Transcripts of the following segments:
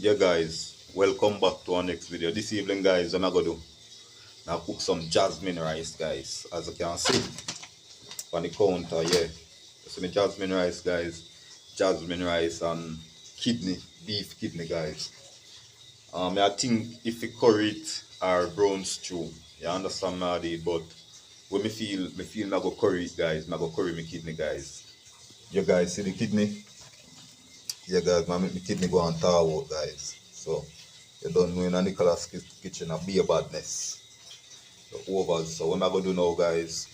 Yeah guys, welcome back to our next video. This evening guys, I'm gonna do now cook some jasmine rice guys. As you can see on the counter, yeah. You see me jasmine rice guys. Jasmine rice and kidney, beef kidney guys. I think if you curry it or brown stew, you understand me, but when me feel I go curry it guys, I go curry my kidney guys. You guys see the kidney? Yeah guys, I make my kidney go and thaw out guys. So you don't know in Nicholas kitchen a be a badness. The overs. So what I go do now guys,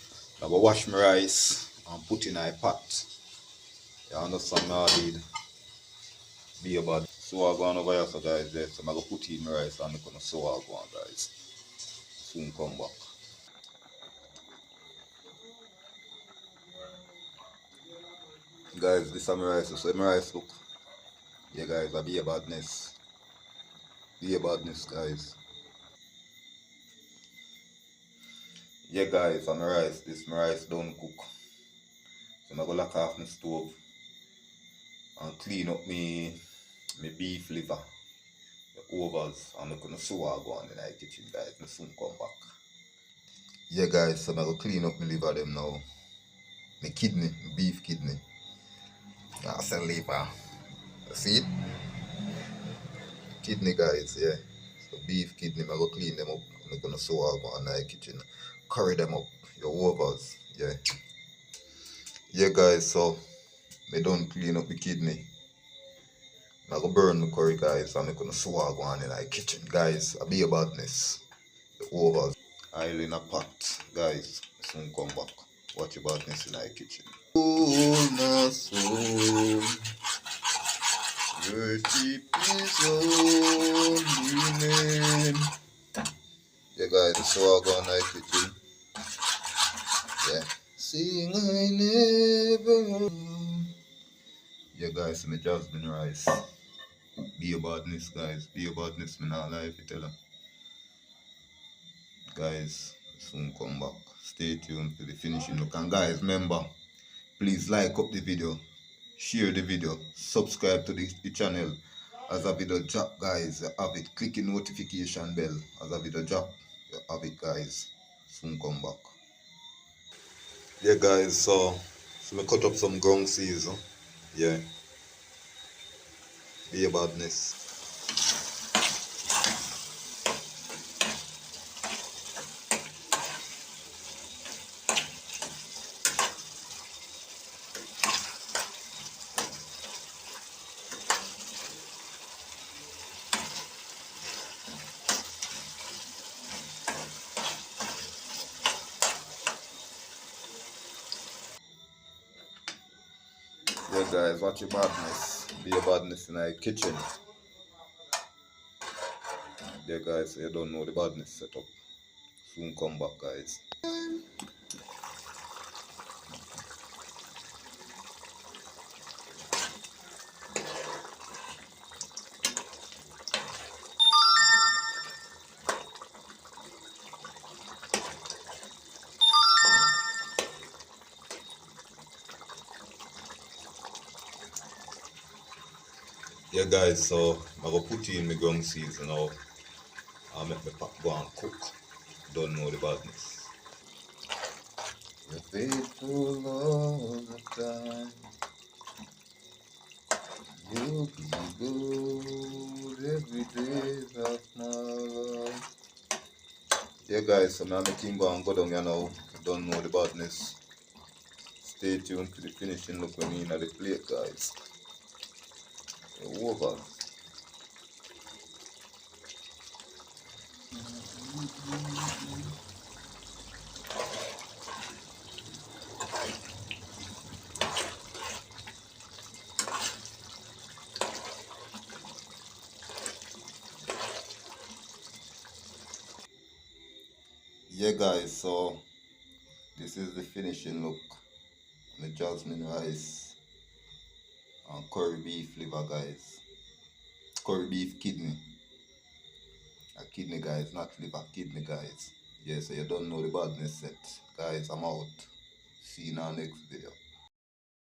I go wash my rice and put in a pot. You understand now did be a bad. So I go on over here so guys there. So I go put in my rice and I'm gonna so I go on guys. Soon come back. Guys, this is my rice. So my rice look. Yeah guys, I be a badness. Be a badness guys. Yeah guys, I'm rice. This my rice don't cook. So I'm gonna lock off my stove and clean up my beef liver, the overs, and I'm gonna sew I go on in the kitchen guys. I soon come back. Yeah guys, so I'm gonna clean up my liver them now. My kidney, my beef kidney. That's a liver. You see it? Kidney guys, yeah. So beef kidney, I'm gonna clean them up. I'm gonna sew I go on in the kitchen. Curry them up, your overs, yeah. Yeah guys, so I don't clean up the kidney. I'm gonna burn the curry guys and I'm gonna swag one in the kitchen guys. I be a badness. The overs. Oil in a pot guys. Soon come back. Watch your badness in the kitchen. Oh my soul, worship His holy name. Yeah guys, the swag on the kitchen. Yeah. Sing I never. Yeah guys, my jasmine rice. Be a badness guys, be a badness, me not lie if you tell her. Guys, soon come back. Stay tuned for the finishing look. And guys, remember, please like up the video, share the video, subscribe to the channel. As a video drop guys, you have it. Click the notification bell. As a video drop, you have it guys. Soon come back. Yeah guys, so I cut up some ground seeds. Yeah. Be a badness. Yeah guys, watch your badness. Be a badness in the kitchen. Yeah guys, so you don't know the badness setup. Soon come back guys. Yeah guys, so I go put in my ground seeds now. I'll make my pot go and cook. Don't know the badness. You're faithful all the time. You'll be good every day of my life. Yeah guys, so I'm making go and go down here now. Don't know the badness. Stay tuned to the finishing look when me in the plate guys. Over. Yeah guys, so this is the finishing look. The jasmine rice and curry beef liver guys. Curry beef kidney. A kidney guys, not liver, kidney guys. Yeah, so you don't know the badness set. Guys, I'm out. See you in our next video.